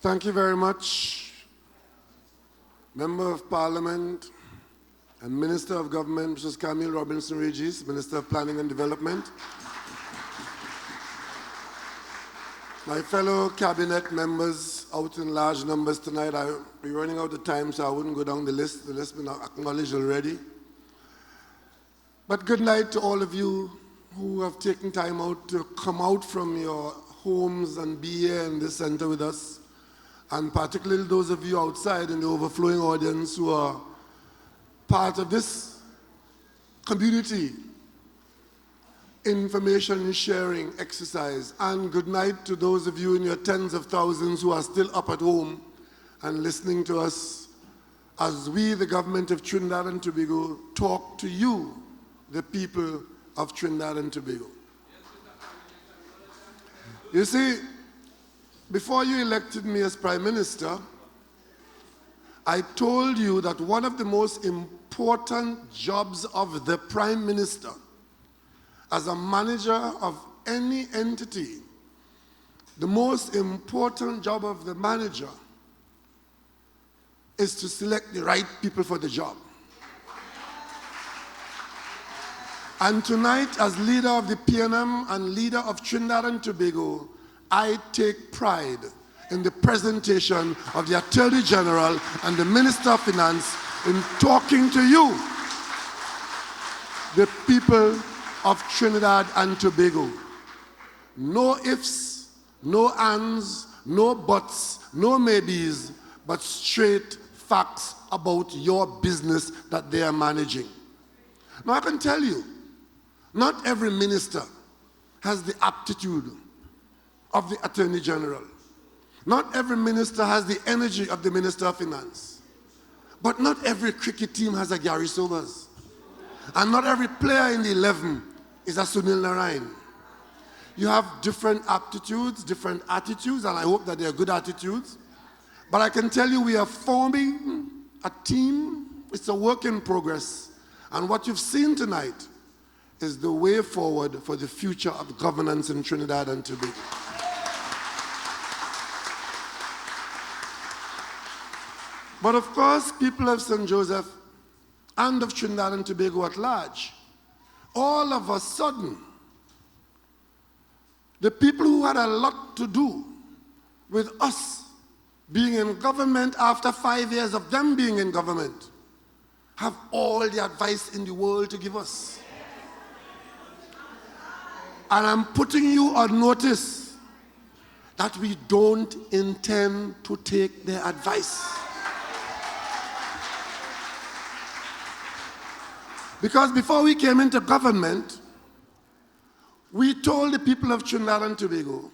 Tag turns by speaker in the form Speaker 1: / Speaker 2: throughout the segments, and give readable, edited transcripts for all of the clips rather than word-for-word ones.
Speaker 1: Thank you very much, Member of Parliament and Minister of Government, Mrs. Camille Robinson-Regis, Minister of Planning and Development. My fellow cabinet members out in large numbers tonight, I'll be running out of time, so I wouldn't go down the list. The list has been acknowledged already. But good night to all of you who have taken time out to come out from your homes and be here in this center with us, and particularly those of you outside in the overflowing audience who are part of this community information sharing exercise. And good night to those of you in your tens of thousands who are still up at home and listening to us as we, the government of Trinidad and Tobago, talk to you, the people of Trinidad and Tobago. You see, before you elected me as Prime Minister, I told you that one of the most important jobs of the Prime Minister as a manager of any entity, the most important job of the manager is to select the right people for the job. And tonight, as leader of the PNM and leader of Trinidad and Tobago, I take pride in the presentation of the Attorney General and the Minister of Finance in talking to you, the people of Trinidad and Tobago. No ifs, no ands, no buts, no maybes, but straight facts about your business that they are managing. Now I can tell you, not every minister has the aptitude of the Attorney General. Not every minister has the energy of the Minister of Finance. But not every cricket team has a Gary Sobers. And not every player in the 11 is a Sunil Narayan. You have different aptitudes, different attitudes, and I hope that they are good attitudes. But I can tell you we are forming a team. It's a work in progress. And what you've seen tonight is the way forward for the future of governance in Trinidad and Tobago. But of course, people of St. Joseph and of Trinidad and Tobago at large, all of a sudden, the people who had a lot to do with us being in government after 5 years of them being in government have all the advice in the world to give us. And I'm putting you on notice that we don't intend to take their advice. Because before we came into government, we told the people of Trinidad and Tobago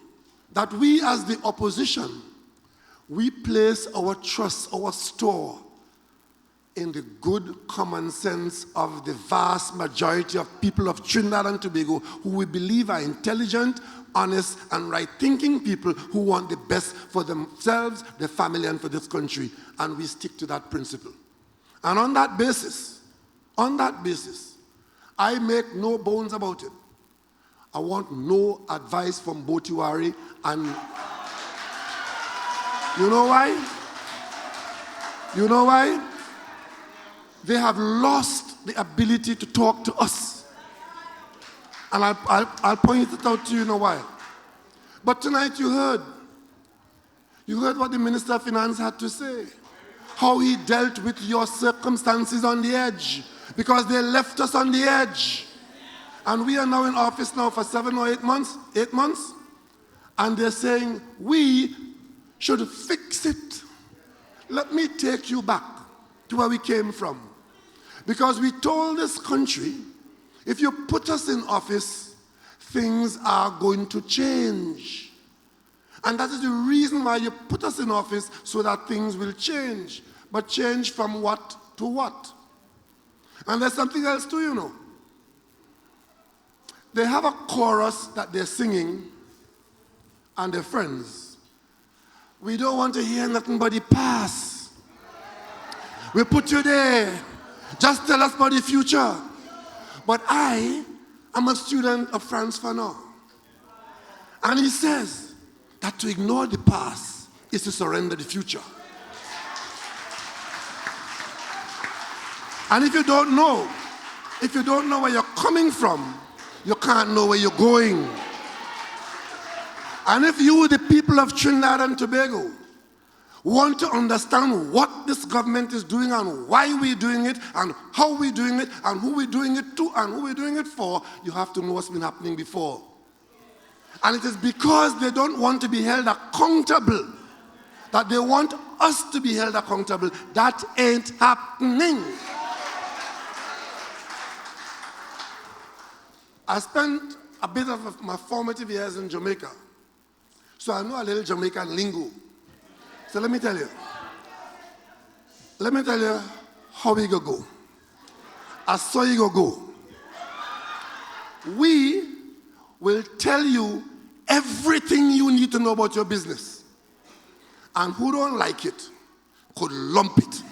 Speaker 1: that we as the opposition, we place our trust, our store in the good common sense of the vast majority of people of Trinidad and Tobago who we believe are intelligent, honest, and right-thinking people who want the best for themselves, their family, and for this country. And we stick to that principle. And on that basis, I make no bones about it. I want no advice from Botiwari, and you know why? You know why? They have lost the ability to talk to us. And I'll point it out to you, know why. But tonight you heard what the Minister of Finance had to say, how he dealt with your circumstances on the edge, because they left us on the edge. And we are now in office now for 7 or 8 months, and they're saying we should fix it. Let me take you back to where we came from. Because we told this country, if you put us in office, things are going to change. And that is the reason why you put us in office, so that things will change. But change from what to what? And there's something else too, you know. They have a chorus that they're singing, and their friends. We don't want to hear nothing but the past. We put you there. Just tell us about the future. But I am a student of Frantz Fanon. And he says that to ignore the past is to surrender the future. And if you don't know where you're coming from, you can't know where you're going. And if you, the people of Trinidad and Tobago, want to understand what this government is doing and why we're doing it and how we're doing it and who we're doing it to and who we're doing it for, you have to know what's been happening before. And it is because they don't want to be held accountable that they want us to be held accountable. That ain't happening. I spent a bit of my formative years in Jamaica, so I know a little Jamaican lingo. So let me tell you how we go. I saw you go. We will tell you everything you need to know about your business. And who don't like it could lump it.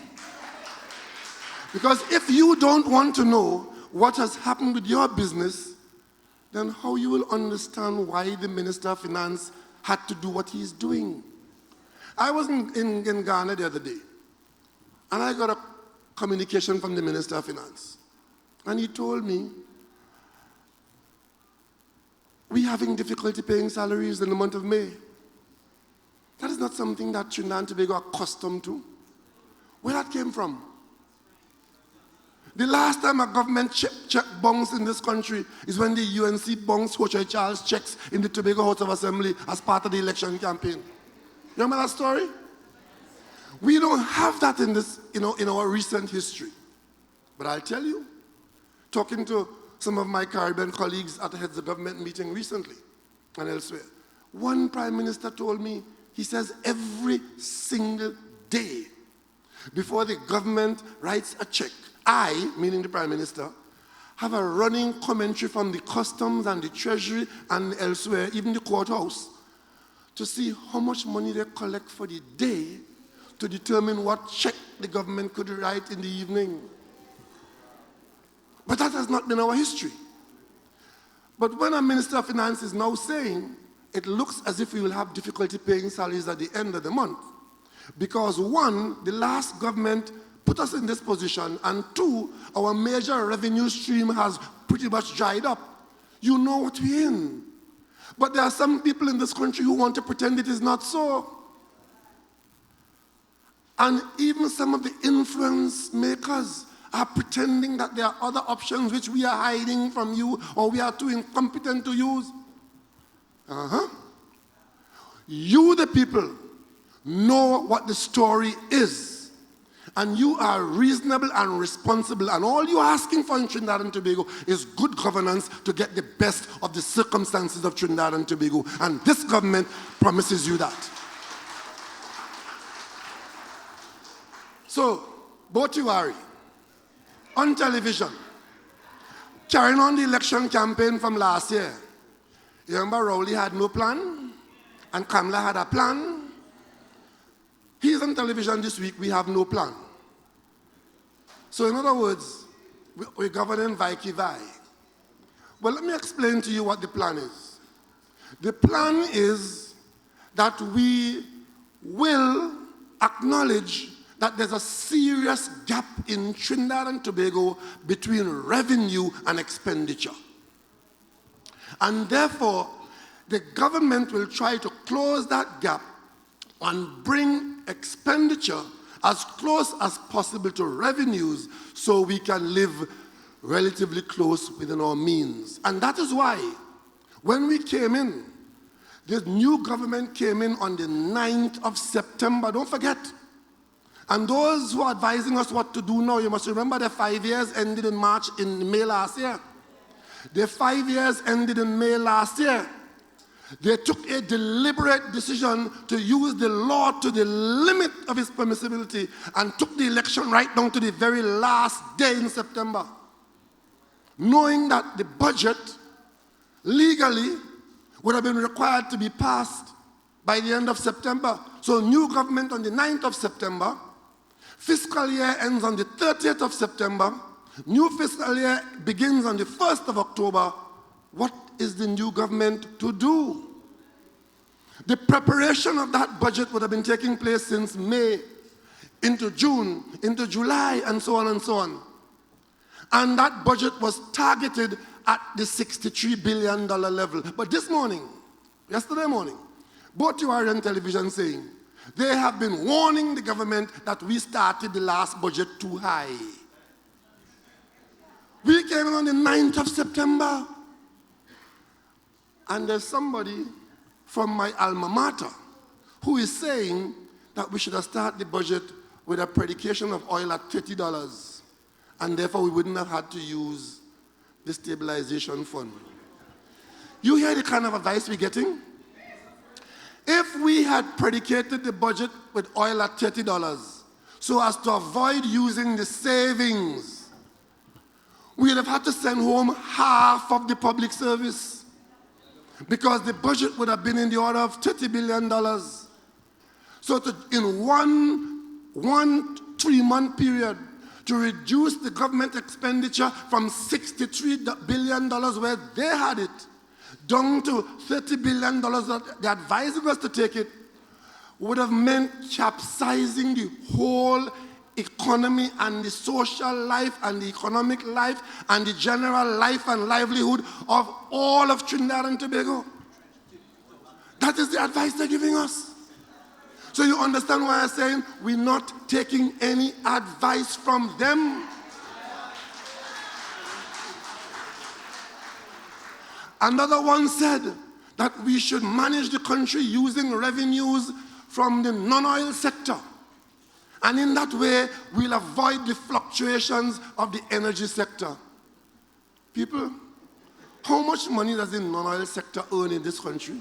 Speaker 1: Because if you don't want to know what has happened with your business, then how you will understand why the Minister of Finance had to do what he's doing. I was in Ghana the other day, and I got a communication from the Minister of Finance. And he told me, we're having difficulty paying salaries in the month of May. That is not something that Trinidad and Tobago are accustomed to. Where that came from? The last time a government checked bonds in this country is when the UNC bonds Hochoi Charles checks in the Tobago House of Assembly as part of the election campaign. You remember that story? We don't have that in this, in our recent history. But I'll tell you, talking to some of my Caribbean colleagues at the heads of government meeting recently and elsewhere, one prime minister told me, he says every single day before the government writes a check, I, meaning the prime minister, have a running commentary from the customs and the treasury and elsewhere, even the courthouse, to see how much money they collect for the day to determine what check the government could write in the evening. But that has not been our history. But when a Minister of Finance is now saying it looks as if we will have difficulty paying salaries at the end of the month, because one, the last government put us in this position, and two, our major revenue stream has pretty much dried up. You know what we're in. But there are some people in this country who want to pretend it is not so. And even some of the influence makers are pretending that there are other options which we are hiding from you or we are too incompetent to use. You, the people, know what the story is. And you are reasonable and responsible. And all you're asking for in Trinidad and Tobago is good governance to get the best of the circumstances of Trinidad and Tobago. And this government promises you that. So, Botiwari, on television, carrying on the election campaign from last year. You remember Rowley had no plan, and Kamala had a plan. He's on television this week, we have no plan. So in other words, we're governing vai. Well, let me explain to you what the plan is. The plan is that we will acknowledge that there's a serious gap in Trinidad and Tobago between revenue and expenditure. And therefore, the government will try to close that gap and bring expenditure as close as possible to revenues so we can live relatively close within our means. And that is why when we came in, the new government came in on the 9th of September, don't forget. And those who are advising us what to do now, you must remember the 5 years ended in May last year. The 5 years ended in May last year. They took a deliberate decision to use the law to the limit of its permissibility and took the election right down to the very last day in September, knowing that the budget legally would have been required to be passed by the end of September. So new government on the 9th of September, fiscal year ends on the 30th of September, new fiscal year begins on the 1st of October. What is the new government to do? The preparation of that budget would have been taking place since May, into June, into July, and so on and so on. And that budget was targeted at the $63 billion level. But this morning, yesterday morning, both URI and television saying, they have been warning the government that we started the last budget too high. We came in on the 9th of September. And there's somebody from my alma mater who is saying that we should have started the budget with a predication of oil at $30. And therefore we wouldn't have had to use the stabilization fund. You hear the kind of advice we're getting? If we had predicated the budget with oil at $30 so as to avoid using the savings, we'd have had to send home half of the public service because the budget would have been in the order of $30 billion. So in one 3-month period, to reduce the government expenditure from $63 billion where they had it, down to $30 billion that they're advising us to take it, would have meant capsizing the whole economy and the social life and the economic life and the general life and livelihood of all of Trinidad and Tobago. That is the advice they're giving us. So you understand why I'm saying we're not taking any advice from them. Another one said that we should manage the country using revenues from the non-oil sector. And in that way, we'll avoid the fluctuations of the energy sector. People, how much money does the non-oil sector earn in this country?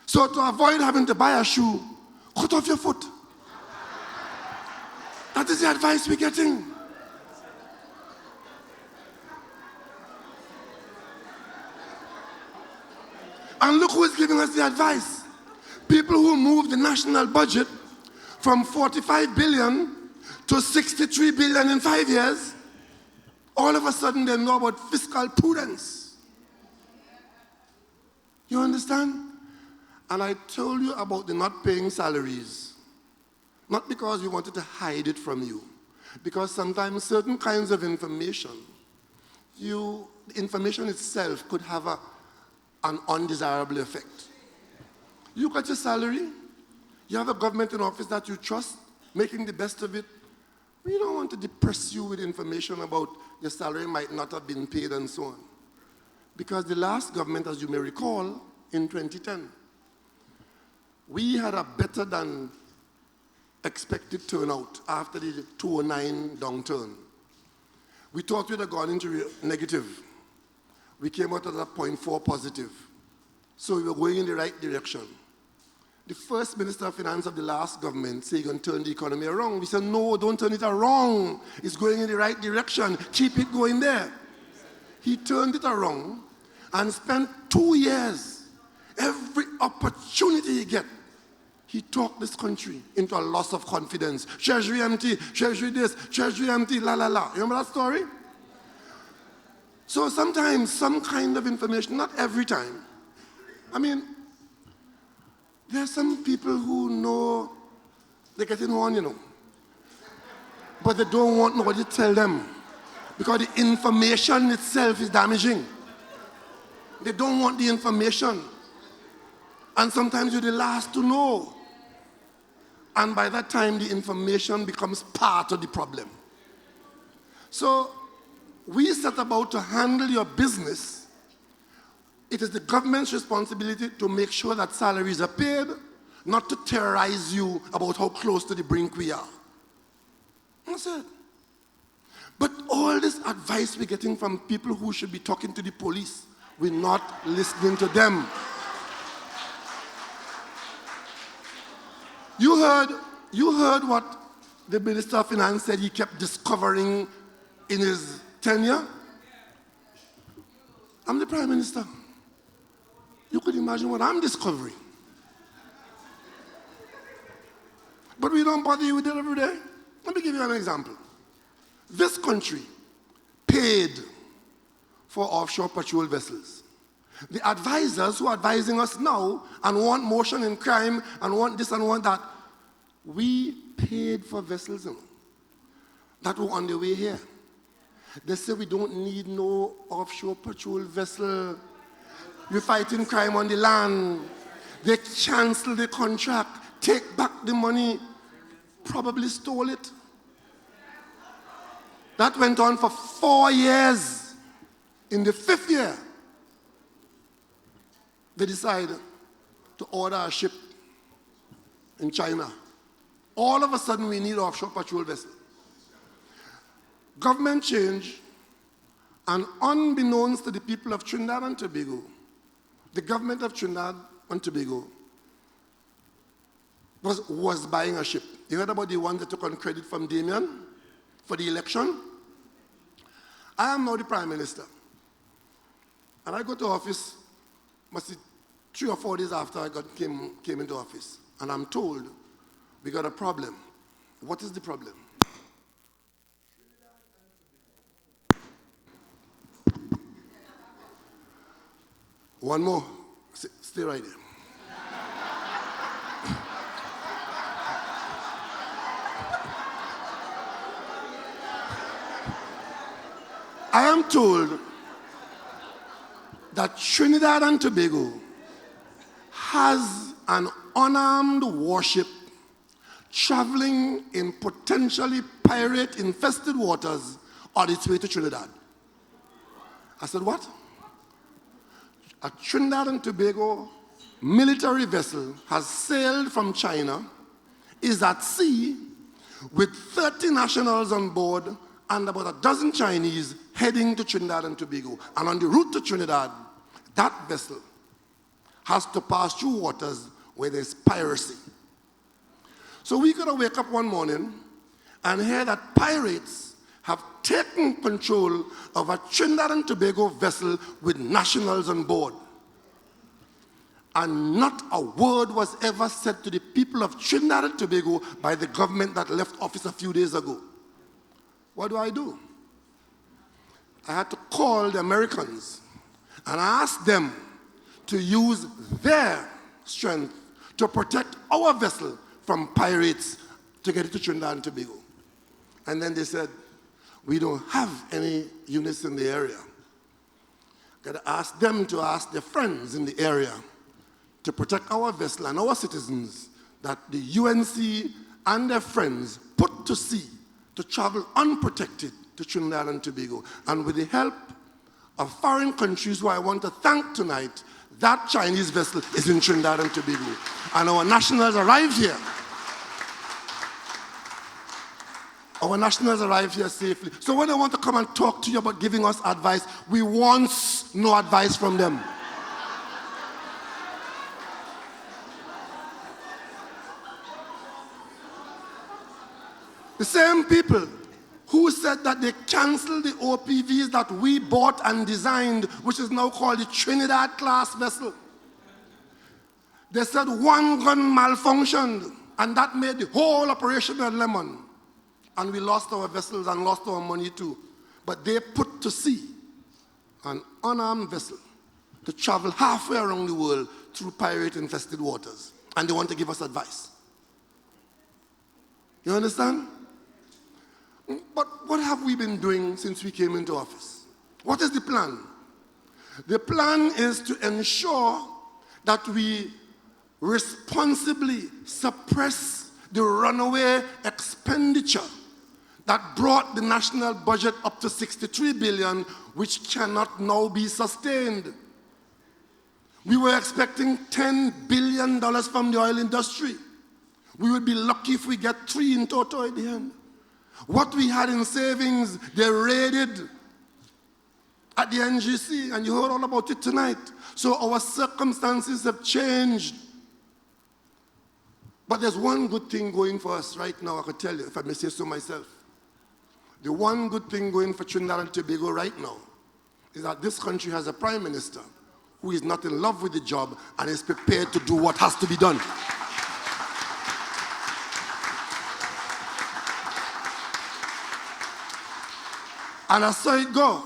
Speaker 1: So to avoid having to buy a shoe, cut off your foot. That is the advice we're getting. And look who is giving us the advice. People who moved the national budget from $45 billion to $63 billion in 5 years, all of a sudden they know about fiscal prudence. You understand? And I told you about the not paying salaries. Not because we wanted to hide it from you. Because sometimes certain kinds of information, the information itself could have an undesirable effect. You got your salary, you have a government in office that you trust, making the best of it. We don't want to depress you with information about your salary might not have been paid and so on. Because the last government, as you may recall, in 2010, we had a better than expected turnout after the 2009 downturn. We thought we'd have gone into negative. We came out at a 0.4 positive. So we were going in the right direction. The first Minister of Finance of the last government said, you're going to turn the economy around. We said, no, don't turn it around. It's going in the right direction. Keep it going there. He turned it around and spent 2 years, every opportunity he get, he talked this country into a loss of confidence. Treasury empty, Treasury this, Treasury empty, la la la. Remember that story? So sometimes some kind of information, not every time. I mean, there are some people who know they're getting on, you know. But they don't want nobody to tell them. Because the information itself is damaging. They don't want the information. And sometimes you're the last to know. And by that time, the information becomes part of the problem. So we set about to handle your business. It is the government's responsibility to make sure that salaries are paid, not to terrorize you about how close to the brink we are. That's it. But all this advice we're getting from people who should be talking to the police, we're not listening to them. You heard what the Minister of Finance said he kept discovering in his tenure? I'm the Prime Minister. You could imagine what I'm discovering. But we don't bother you with it every day. Let me give you an example. This country paid for offshore patrol vessels. The advisors who are advising us now and want motion in crime and want this and want that, we paid for vessels that were on the way here. They say we don't need no offshore patrol vessel. We're fighting crime on the land. They canceled the contract, take back the money, probably stole it. That went on for 4 years. In the 5th year, they decided to order a ship in China. All of a sudden, we need offshore patrol vessels. Government change, and unbeknownst to the people of Trinidad and Tobago, the government of Trinidad and Tobago was buying a ship. You heard about the one that took on credit from Damien for the election? I am now the Prime Minister. And I go to office, must be 3 or 4 days after I came into office. And I'm told, we got a problem. What is the problem? One more. Stay right there. I am told that Trinidad and Tobago has an unarmed warship traveling in potentially pirate-infested waters on its way to Trinidad. I said, what? A Trinidad and Tobago military vessel has sailed from China, is at sea with 30 nationals on board and about a dozen Chinese heading to Trinidad and Tobago. And on the route to Trinidad, that vessel has to pass through waters where there's piracy. So we gotta wake up one morning and hear that pirates have taken control of a Trinidad and Tobago vessel with nationals on board. And not a word was ever said to the people of Trinidad and Tobago by the government that left office a few days ago. What do? I had to call the Americans and ask them to use their strength to protect our vessel from pirates to get it to Trinidad and Tobago. And then they said, we don't have any units in the area. Got to ask them to ask their friends in the area to protect our vessel and our citizens that the UNC and their friends put to sea to travel unprotected to Trinidad and Tobago. And with the help of foreign countries who I want to thank tonight, that Chinese vessel is in Trinidad and Tobago. And our nationals arrived here. Our nationals arrived here safely. So when they want to come and talk to you about giving us advice, we want no advice from them. The same people who said that they canceled the OPVs that we bought and designed, which is now called the Trinidad class vessel. They said one gun malfunctioned, and that made the whole operation a lemon. And we lost our vessels and lost our money too. But they put to sea an unarmed vessel to travel halfway around the world through pirate-infested waters. And they want to give us advice. You understand? But what have we been doing since we came into office? What is the plan? The plan is to ensure that we responsibly suppress the runaway expenditure that brought the national budget up to 63 billion, which cannot now be sustained. We were expecting $10 billion from the oil industry. We would be lucky if we get 3 in total at the end. What we had in savings, they raided at the NGC, and you heard all about it tonight. So our circumstances have changed. But there's one good thing going for us right now, I could tell you, if I may say so myself. The one good thing going for Trinidad and Tobago right now is that this country has a prime minister who is not in love with the job and is prepared to do what has to be done. And I saw it go,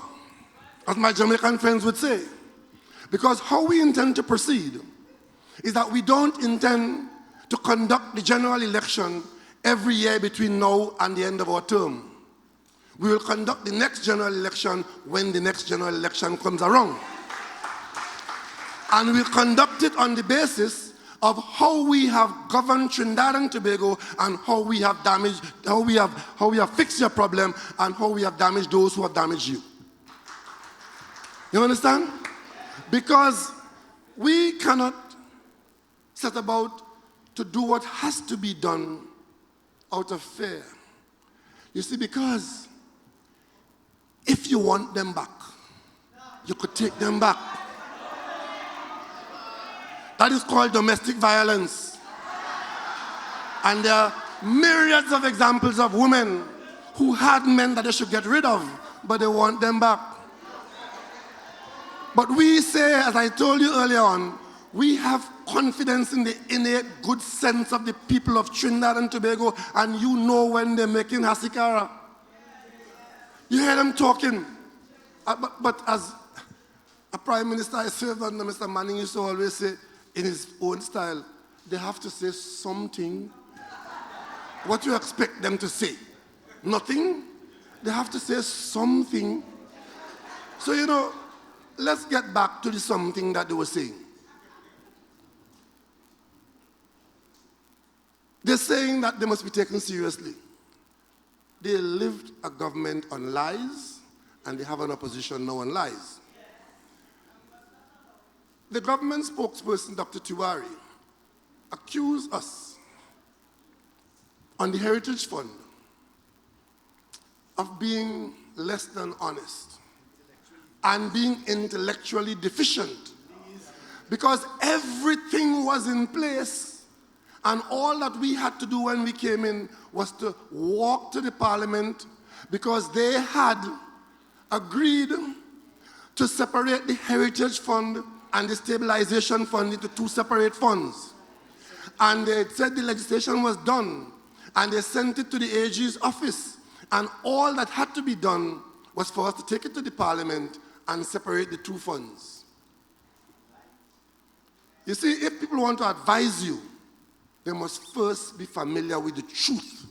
Speaker 1: as my Jamaican friends would say. Because how we intend to proceed is that we don't intend to conduct the general election every year between now and the end of our term. We will conduct the next general election when the next general election comes around. And we'll conduct it on the basis of how we have governed Trinidad and Tobago and how we have damaged, how we have fixed your problem and how we have damaged those who have damaged you. You understand? Because we cannot set about to do what has to be done out of fear. You see, because if you want them back, you could take them back. That is called domestic violence. And there are myriads of examples of women who had men that they should get rid of, but they want them back. But we say, as I told you earlier on, we have confidence in the innate good sense of the people of Trinidad and Tobago, and you know when they're making hasikara. You hear them talking. But as a prime minister I served under, Mr. Manning used to always say, in his own style, they have to say something. What do you expect them to say? Nothing? They have to say something. So, you know, let's get back to the something that they were saying. They're saying that they must be taken seriously. They lived a government on lies, and they have an opposition now on lies. The government spokesperson, Dr. Tiwari, accused us on the Heritage Fund of being less than honest and being intellectually deficient, because everything was in place and all that we had to do when we came in was to walk to the Parliament, because they had agreed to separate the Heritage Fund and the Stabilization Fund into two separate funds. And they said the legislation was done, and they sent it to the AG's office, and all that had to be done was for us to take it to the Parliament and separate the two funds. You see, if people want to advise you, they must first be familiar with the truth.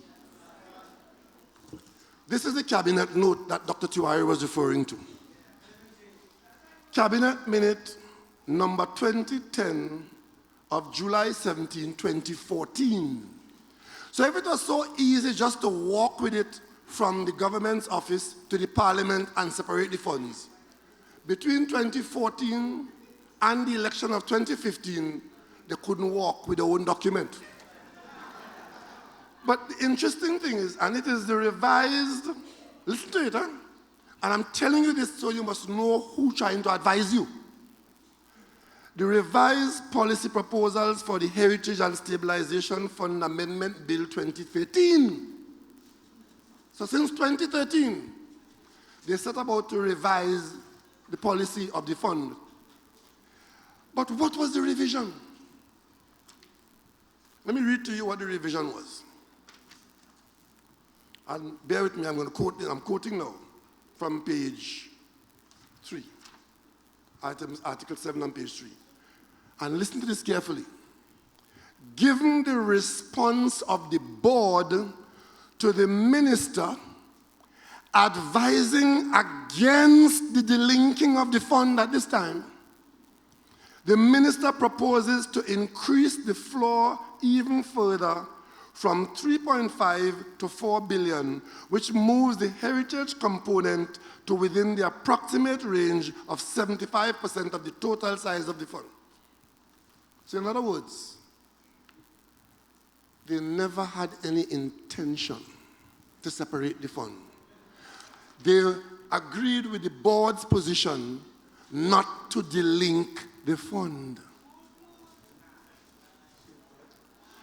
Speaker 1: This is the cabinet note that Dr. Tiwari was referring to. Cabinet minute number 2010 of July 17, 2014. So if it was so easy just to walk with it from the government's office to the Parliament and separate the funds, between 2014 and the election of 2015, they couldn't walk with their own document. But the interesting thing is, and it is the revised, listen to it, huh? And I'm telling you this so you must know who's trying to advise you. The revised policy proposals for the Heritage and Stabilization Fund Amendment Bill 2013. So since 2013, they set about to revise the policy of the fund. But what was the revision? Let me read to you what the revision was. And bear with me, I'm quoting now from page 3. Article 7 on page 3. And listen to this carefully. Given the response of the board to the minister advising against the delinking of the fund at this time, the minister proposes to increase the floor even further from 3.5 to 4 billion, which moves the heritage component to within the approximate range of 75% of the total size of the fund. So in other words, they never had any intention to separate the fund. They agreed with the board's position not to delink the fund.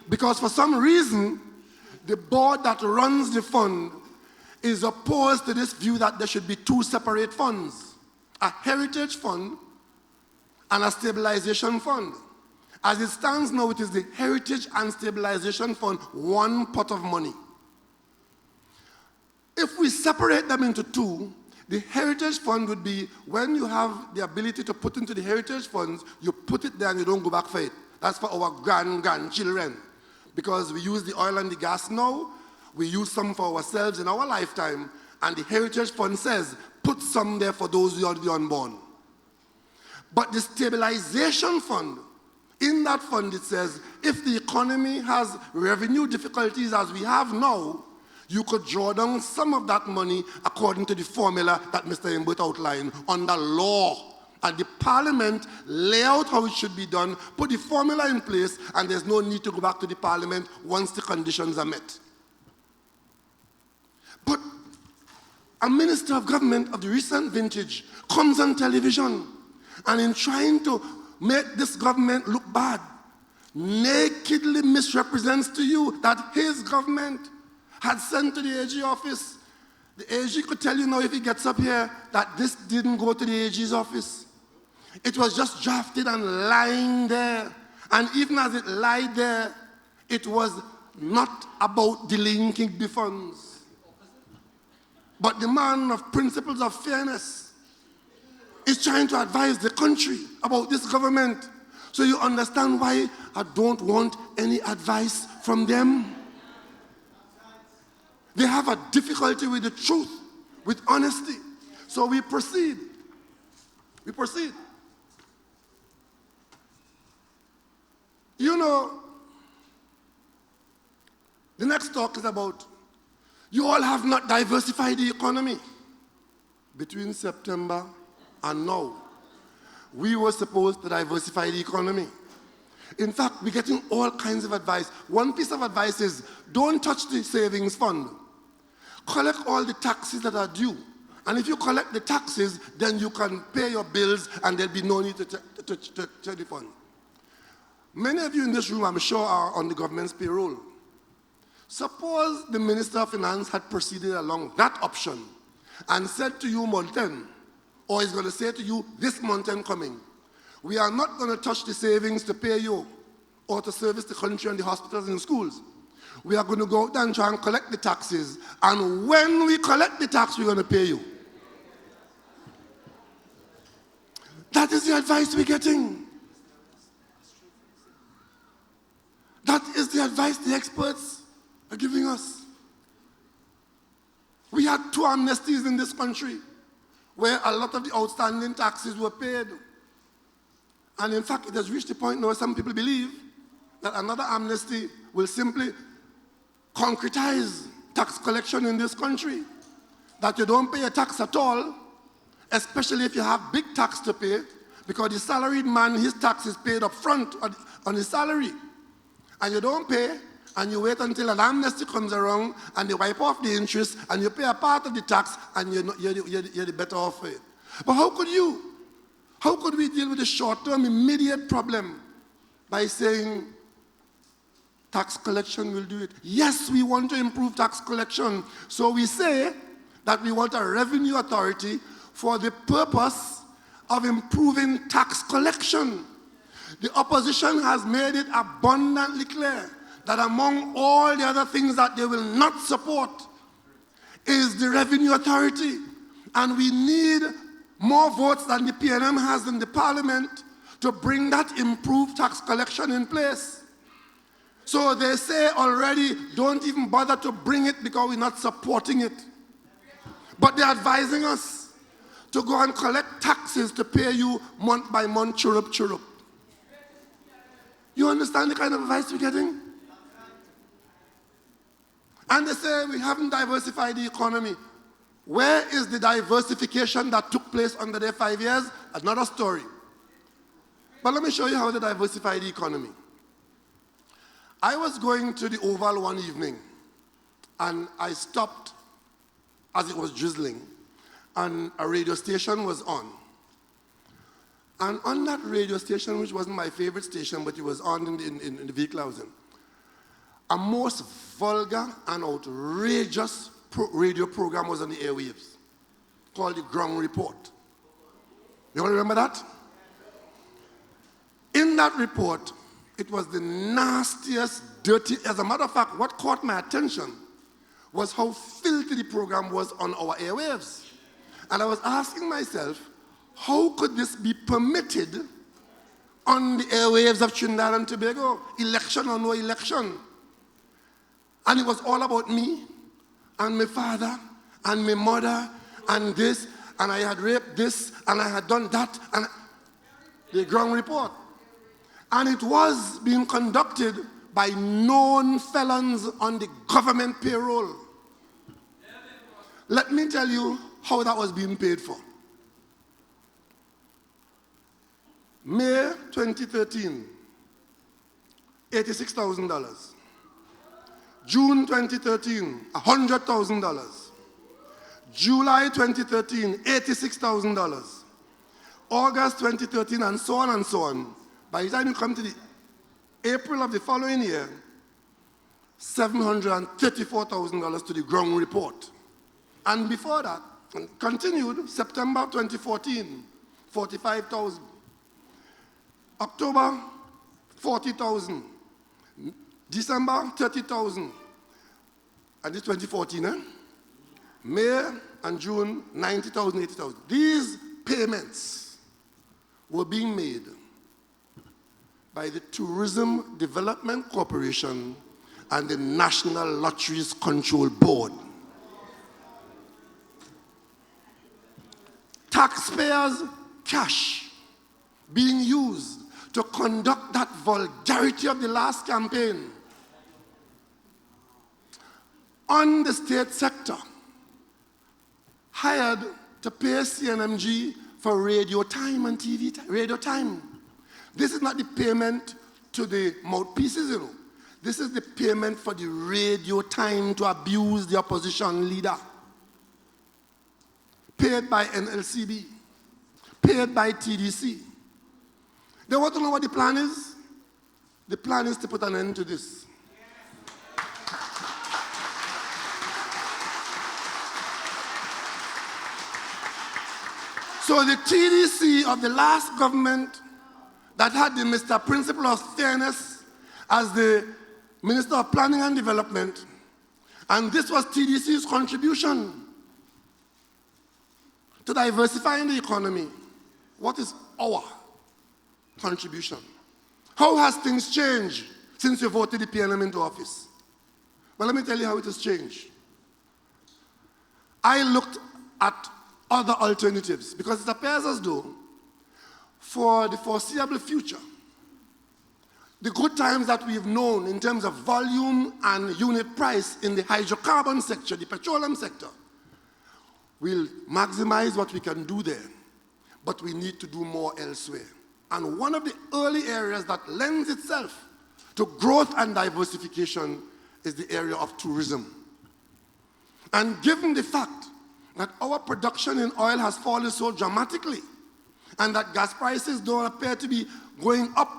Speaker 1: Because for some reason, the board that runs the fund is opposed to this view that there should be two separate funds, a heritage fund and a stabilization fund. As it stands now, it is the Heritage and Stabilization Fund, one pot of money. If we separate them into two, The Heritage Fund would be when you have the ability to put into the Heritage Funds, you put it there and you don't go back for it. That's for our grandchildren. Because we use the oil and the gas now, we use some for ourselves in our lifetime, and the Heritage Fund says, put some there for those who are the unborn. But the Stabilization Fund, in that fund it says, if the economy has revenue difficulties as we have now, you could draw down some of that money according to the formula that Mr. Imbert outlined under law. And the Parliament lay out how it should be done, put the formula in place, and there's no need to go back to the Parliament once the conditions are met. But a minister of government of the recent vintage comes on television and in trying to make this government look bad, nakedly misrepresents to you that his government had sent to the AG office. The AG could tell you now if he gets up here that this didn't go to the AG's office. It was just drafted and lying there. And even as it lied there, it was not about delinking the funds. But the man of principles of fairness is trying to advise the country about this government. So you understand why I don't want any advice from them. They have a difficulty with the truth, with honesty. So we proceed. We proceed. You know, the next talk is about, you all have not diversified the economy. Between September and now, we were supposed to diversify the economy. In fact, we're getting all kinds of advice. One piece of advice is, don't touch the savings fund. Collect all the taxes that are due. And if you collect the taxes, then you can pay your bills and there'll be no need to touch the fund. Many of you in this room, I'm sure, are on the government's payroll. Suppose the Minister of Finance had proceeded along that option and said to you, Mountain, or is going to say to you, this mountain coming, we are not going to touch the savings to pay you or to service the country and the hospitals and schools. We are going to go out there and try and collect the taxes. And when we collect the tax, we're going to pay you. That is the advice we're getting. That is the advice the experts are giving us. We had 2 amnesties in this country where a lot of the outstanding taxes were paid. And in fact, it has reached the point now some people believe that another amnesty will simply concretize tax collection in this country. That you don't pay a tax at all, especially if you have big tax to pay, because the salaried man, his tax is paid up front on his salary. And you don't pay, and you wait until an amnesty comes around, and they wipe off the interest, and you pay a part of the tax, and you're the better off for it. But how could we deal with the short-term, immediate problem by saying tax collection will do it? Yes, we want to improve tax collection. So we say that we want a revenue authority for the purpose of improving tax collection. The opposition has made it abundantly clear that among all the other things that they will not support is the revenue authority. And we need more votes than the PNM has in the Parliament to bring that improved tax collection in place. So they say already, don't even bother to bring it because we're not supporting it. But they're advising us to go and collect taxes to pay you month by month, chirrup, chirrup. You understand the kind of advice we're getting? And they say we haven't diversified the economy. Where is the diversification that took place under their 5 years? Another story. But let me show you how they diversify the economy. I was going to the Oval one evening, and I stopped as it was drizzling, and a radio station was on. And on that radio station, which wasn't my favorite station, but it was on in the vehicle I was in, a most vulgar and outrageous radio program was on the airwaves called the Ground Report. You all remember that? In that report, it was the nastiest, dirty. As a matter of fact, what caught my attention was how filthy the program was on our airwaves. And I was asking myself, how could this be permitted on the airwaves of Trinidad and Tobago, election or no election? And it was all about me and my father and my mother and this, and I had raped this, and I had done that, and the ground report. And it was being conducted by known felons on the government payroll. Let me tell you how that was being paid for. May 2013, $86,000. June 2013, $100,000. July 2013, $86,000. August 2013, and so on and so on. By the time you come to the April of the following year, $734,000 to the ground report. And before that, continued, September 2014, $45,000. October, $40,000. December, $30,000. And this 2014, May and June, $90,000, $80,000. These payments were being made by the Tourism Development Corporation and the National Lotteries Control Board. Taxpayers' cash being used to conduct that vulgarity of the last campaign. On the state sector, hired to pay CNMG for radio time and TV time, radio time. This is not the payment to the mouthpieces, This is the payment for the radio time to abuse the opposition leader. Paid by NLCB, paid by TDC. They want to know what the plan is? The plan is to put an end to this. So the TDC of the last government that had the Mr. Principle of Fairness as the Minister of Planning and Development, and this was TDC's contribution to diversifying the economy. What is our contribution? How has things changed since we voted the PNM into office? Well, let me tell you how it has changed. I looked at other alternatives because it appears as though for the foreseeable future, the good times that we've known in terms of volume and unit price in the hydrocarbon sector, the petroleum sector, we'll maximize what we can do there, but we need to do more elsewhere. And one of the early areas that lends itself to growth and diversification is the area of tourism. And given the fact that our production in oil has fallen so dramatically, and that gas prices don't appear to be going up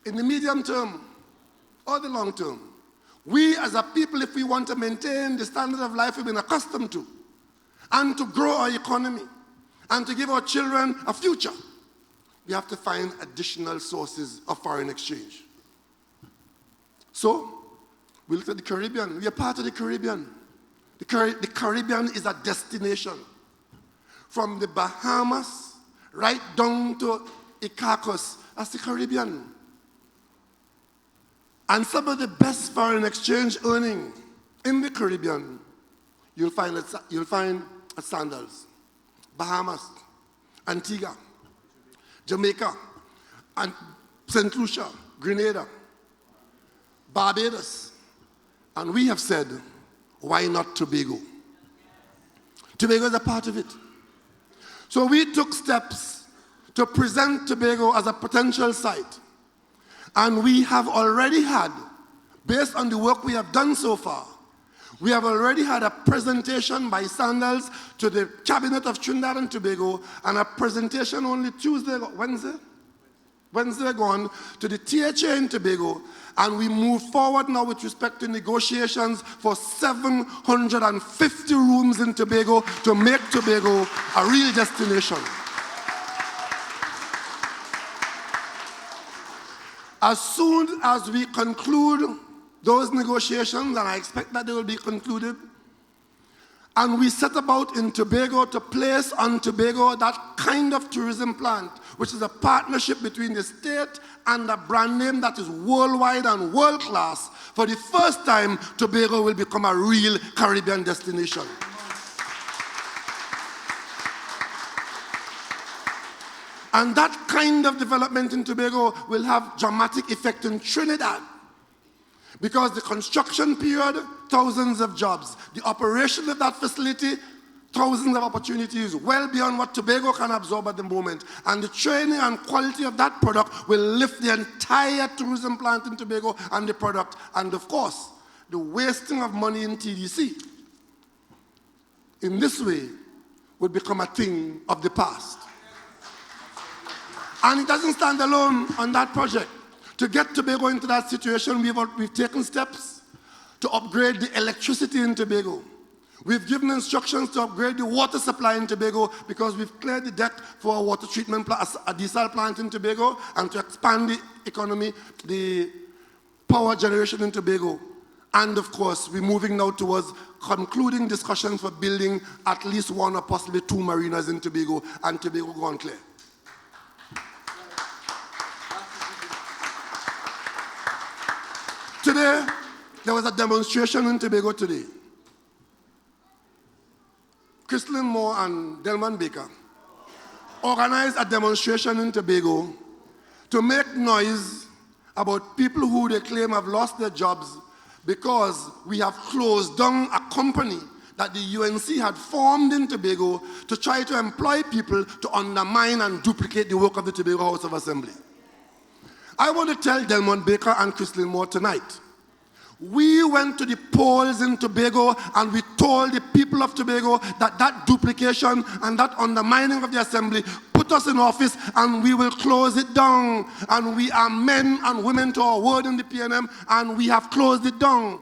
Speaker 1: in the medium term or the long term, we as a people, if we want to maintain the standard of life we've been accustomed to, and to grow our economy, and to give our children a future, we have to find additional sources of foreign exchange. So, we look at the Caribbean. We are part of the Caribbean. The Caribbean is a destination. From the Bahamas right down to Icacos, that's the Caribbean. And some of the best foreign exchange earning in the Caribbean, you'll find at Sandals, Bahamas, Antigua, Jamaica, and St. Lucia, Grenada, Barbados. And we have said, why not Tobago? Tobago is a part of it. So we took steps to present Tobago as a potential site. And we have already had, based on the work we have done so far, we have already had a presentation by Sandals to the Cabinet of Trinidad and Tobago, and a presentation only Wednesday gone to the THA in Tobago, and we move forward now with respect to negotiations for 750 rooms in Tobago to make Tobago a real destination. As soon as we conclude those negotiations, and I expect that they will be concluded, And we set about in Tobago to place on Tobago that kind of tourism plant, which is a partnership between the state and a brand name that is worldwide and world class. For the first time, Tobago will become a real Caribbean destination. And that kind of development in Tobago will have dramatic effect in Trinidad. Because the construction period, thousands of jobs. The operation of that facility, thousands of opportunities, well beyond what Tobago can absorb at the moment. And the training and quality of that product will lift the entire tourism plant in Tobago and the product. And of course, the wasting of money in TDC, in this way, would become a thing of the past. And it doesn't stand alone on that project. To get Tobago into that situation, we've taken steps to upgrade the electricity in Tobago. We've given instructions to upgrade the water supply in Tobago because we've cleared the deck for a water treatment plant, a desal plant in Tobago, and to expand the economy, the power generation in Tobago. And of course, we're moving now towards concluding discussions for building at least one or possibly two marinas in Tobago, and Tobago gone clear. Today, there was a demonstration in Tobago today. Crystalline Moore and Delman Baker organized a demonstration in Tobago to make noise about people who they claim have lost their jobs because we have closed down a company that the UNC had formed in Tobago to try to employ people to undermine and duplicate the work of the Tobago House of Assembly. I want to tell Delmon Baker and Crystalline Moore tonight, we went to the polls in Tobago and we told the people of Tobago that that duplication and that undermining of the assembly put us in office and we will close it down. And we are men and women to our word in the PNM and we have closed it down.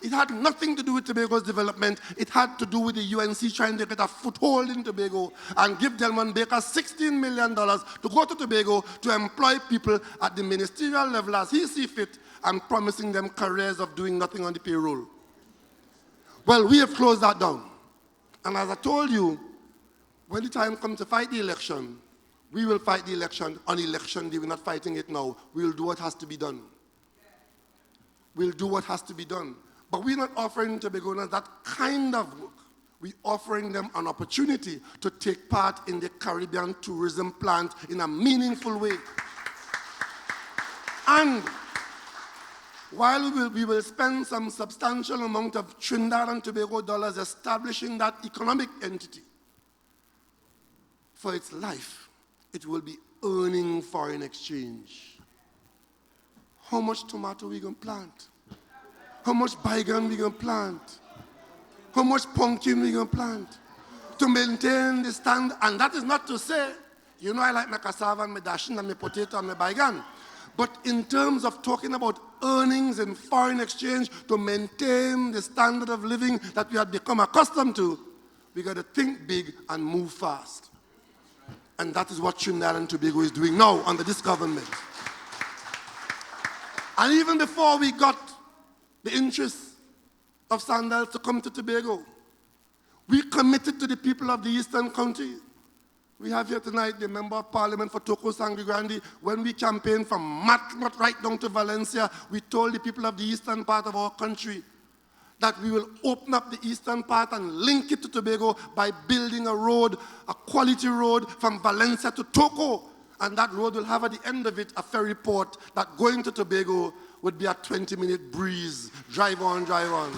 Speaker 1: It had nothing to do with Tobago's development. It had to do with the UNC trying to get a foothold in Tobago and give Delmon Baker $16 million to go to Tobago to employ people at the ministerial level as he sees fit and promising them careers of doing nothing on the payroll. Well, we have closed that down. And as I told you, when the time comes to fight the election, we will fight the election on election day. We're not fighting it now. We'll do what has to be done. We'll do what has to be done. But we're not offering Tobagoans that kind of work. We're offering them an opportunity to take part in the Caribbean tourism plant in a meaningful way. And while we will spend some substantial amount of Trinidad and Tobago dollars establishing that economic entity, for its life, it will be earning foreign exchange. How much tomato we going to plant? How much baigan we going to plant? How much pumpkin we going to plant? To maintain the stand, and that is not to say, you know I like my cassava and my dashing and my potato and my baigan. But in terms of talking about earnings and foreign exchange to maintain the standard of living that we have become accustomed to, we got to think big and move fast. And that is what Trinidad and Tobago is doing now under this government. And even before we got the interest of Sandals to come to Tobago, we committed to the people of the Eastern County. We have here tonight the Member of Parliament for Toko Sangre Grande. When we campaigned from Matmut right down to Valencia, we told the people of the eastern part of our country that we will open up the eastern part and link it to Tobago by building a road, a quality road from Valencia to Toko. And that road will have at the end of it a ferry port that going to Tobago would be a 20-minute breeze. Drive on, drive on.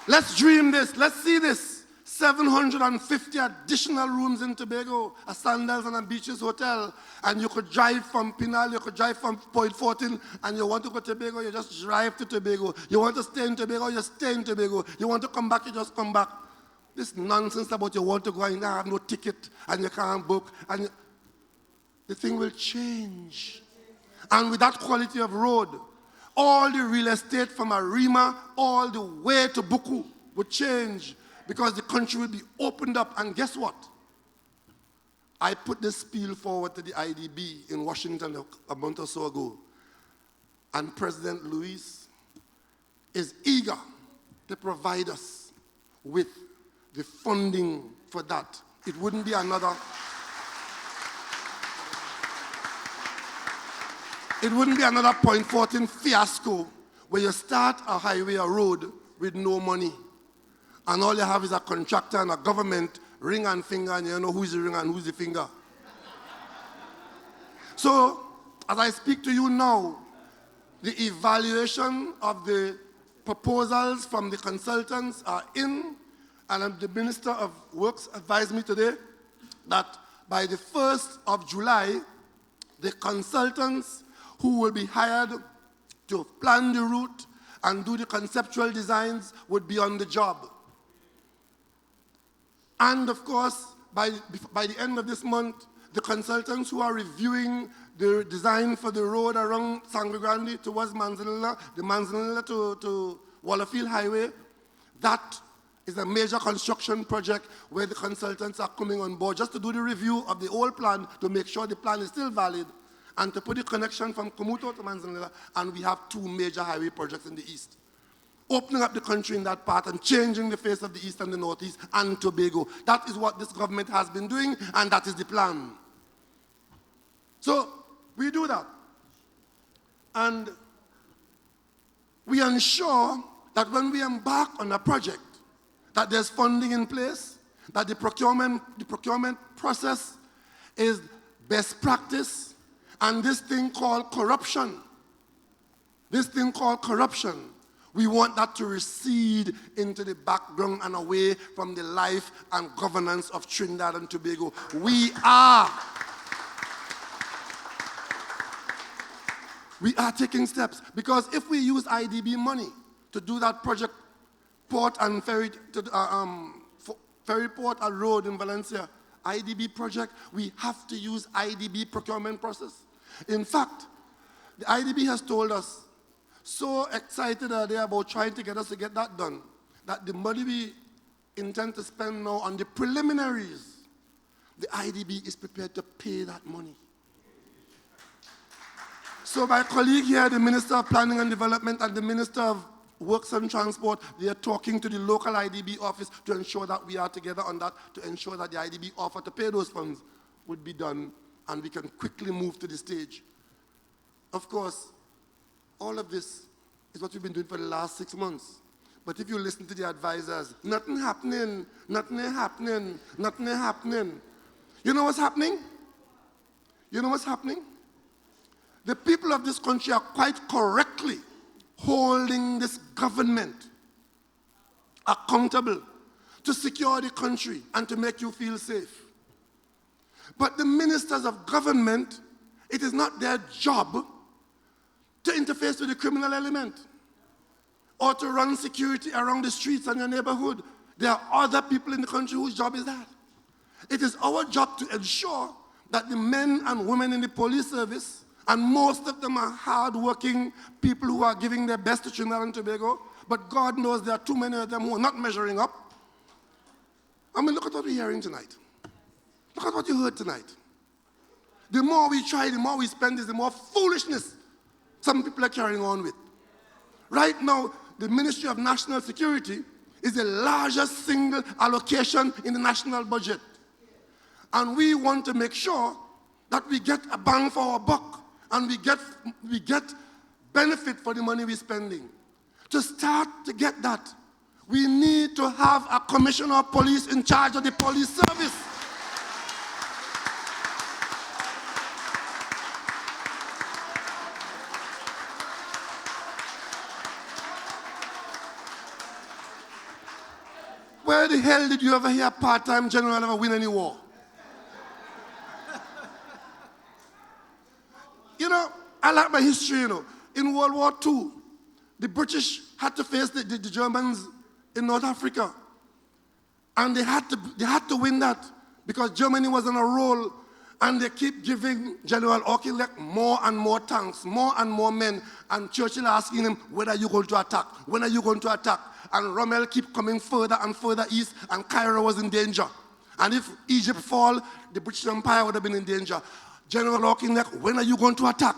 Speaker 1: Let's dream this. Let's see this. 750 additional rooms in Tobago, a Sandals and a Beaches hotel. And you could drive from Pinal, you could drive from Point 14, and you want to go to Tobago, you just drive to Tobago. You want to stay in Tobago, you stay in Tobago. You want to come back, you just come back. This nonsense about you want to go and you have no ticket and you can't book. And the thing will change. And with that quality of road, all the real estate from Arima all the way to Buku would change because the country will be opened up. And guess what? I put this spiel forward to the IDB in Washington a month or so ago. And President Luis is eager to provide us with the funding for that. It wouldn't be another point 14 fiasco where you start a highway, a road with no money. And all you have is a contractor and a government ring and finger, and you don't know who's the ring and who's the finger. So, as I speak to you now, the evaluation of the proposals from the consultants are in, and the Minister of Works advised me today that by the 1st of July, the consultants who will be hired to plan the route and do the conceptual designs would be on the job. And of course, by the end of this month, the consultants who are reviewing the design for the road around Sangre Grande towards Manzanilla, the Manzanilla to Wallafield Highway, that is a major construction project where the consultants are coming on board just to do the review of the old plan to make sure the plan is still valid and to put the connection from Komuto to Manzanilla, and we have 2 major highway projects in the east. Opening up the country in that part and changing the face of the east and the northeast and Tobago. That is what this government has been doing, and that is the plan. So we do that. And we ensure that when we embark on a project, that there's funding in place, that the procurement process is best practice, and this thing called corruption, we want that to recede into the background and away from the life and governance of Trinidad and Tobago. We are taking steps, because if we use IDB money to do that project, port and ferry port and road in Valencia, IDB project, we have to use IDB procurement process. In fact, the IDB has told us, so excited are they about trying to get us to get that done, that the money we intend to spend now on the preliminaries, the IDB is prepared to pay that money. So my colleague here, the Minister of Planning and Development and the Minister of Works and Transport, they are talking to the local IDB office to ensure that we are together on that, to ensure that the IDB offer to pay those funds would be done, and we can quickly move to the stage. Of course, all of this is what we've been doing for the last 6 months. But if you listen to the advisors, nothing happening. You know what's happening? The people of this country are quite correctly holding this government accountable to secure the country and to make you feel safe. But the ministers of government, it is not their job to interface with the criminal element or to run security around the streets and your neighborhood. There are other people in the country whose job is that. It is our job to ensure that the men and women in the police service, and most of them are hard-working people who are giving their best to Trinidad and Tobago, but God knows there are too many of them who are not measuring up. I mean, look at what we're hearing tonight. Look at what you heard tonight. The more we try, the more we spend, the more foolishness some people are carrying on with. Right now, the Ministry of National Security is the largest single allocation in the national budget. And we want to make sure that we get a bang for our buck and we get benefit for the money we're spending. To start to get that, we need to have a commissioner of police in charge of the police service. Where the hell did you ever hear a part-time general ever win any war? You know, I like my history, you know. In World War II, the British had to face the Germans in North Africa. And they had to win that because Germany was on a roll, and they keep giving General Auchinleck more and more tanks, more and more men, and Churchill asking him, when are you going to attack? When are you going to attack? And Rommel keep coming further and further east, and Cairo was in danger. And if Egypt fall, the British Empire would have been in danger. General Auchinleck, when are you going to attack?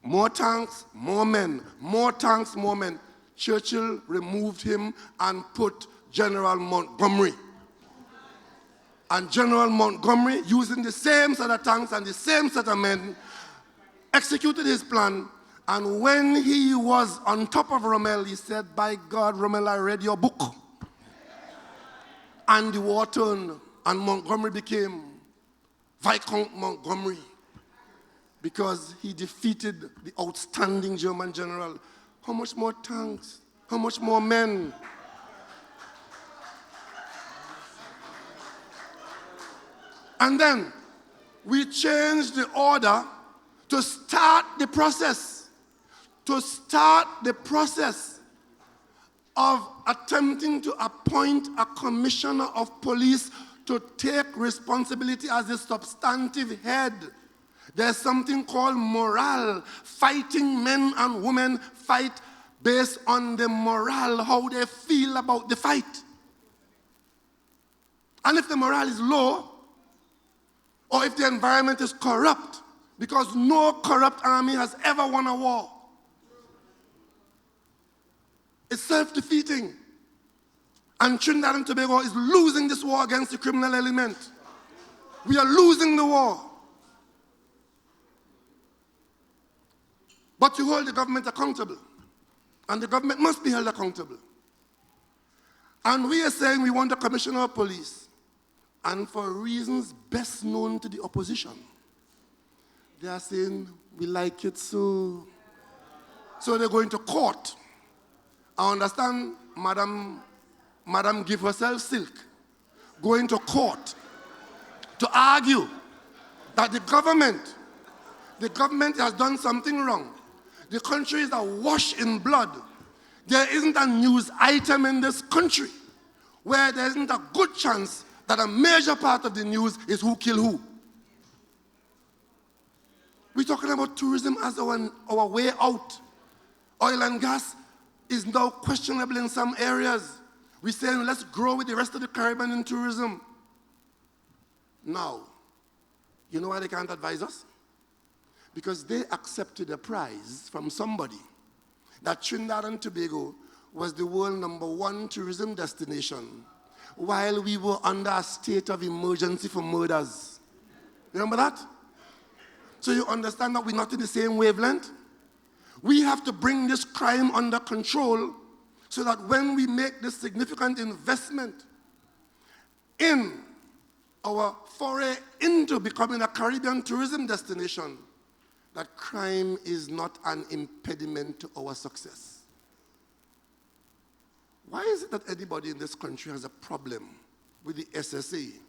Speaker 1: More tanks, more men. More tanks, more men. Churchill removed him and put General Montgomery. And General Montgomery, using the same set of tanks and the same set of men, executed his plan. And when he was on top of Rommel, he said, "By God, Rommel, I read your book." And the war turned, and Montgomery became Viscount Montgomery because he defeated the outstanding German general. How much more tanks? How much more men? And then we changed the order to start the process. To start the process of attempting to appoint a commissioner of police to take responsibility as a substantive head. There's something called morale. Fighting men and women fight based on the morale, how they feel about the fight. And if the morale is low, or if the environment is corrupt, because no corrupt army has ever won a war. It's self-defeating. And Trinidad and Tobago is losing this war against the criminal element. We are losing the war. But you hold the government accountable. And the government must be held accountable. And we are saying we want a commissioner of police. And for reasons best known to the opposition, they are saying, we like it so. So they're going to court. I understand Madam give herself silk, going to court to argue that the government has done something wrong. The country is awash in blood. There isn't a news item in this country where there isn't a good chance that a major part of the news is who killed who. We're talking about tourism as our way out. Oil and gas is now questionable in some areas. We're saying let's grow with the rest of the Caribbean in tourism. Now, you know why they can't advise us? Because they accepted a prize from somebody that Trinidad and Tobago was the world #1 tourism destination while we were under a state of emergency for murders. Remember that? So you understand that we're not in the same wavelength? We have to bring this crime under control so that when we make this significant investment in our foray into becoming a Caribbean tourism destination, that crime is not an impediment to our success. Why is it that anybody in this country has a problem with the SSA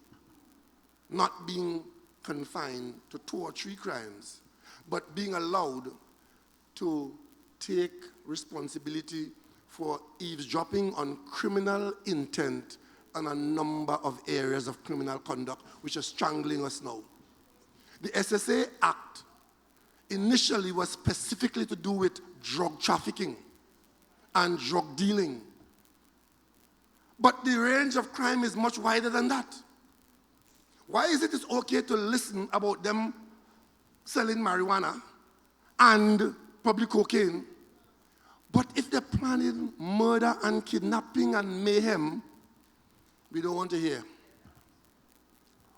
Speaker 1: not being confined to 2 or 3 crimes, but being allowed to take responsibility for eavesdropping on criminal intent and a number of areas of criminal conduct which are strangling us now? The SSA Act initially was specifically to do with drug trafficking and drug dealing. But the range of crime is much wider than that. Why is it it's okay to listen about them selling marijuana and public cocaine, but if they're planning murder and kidnapping and mayhem, we don't want to hear?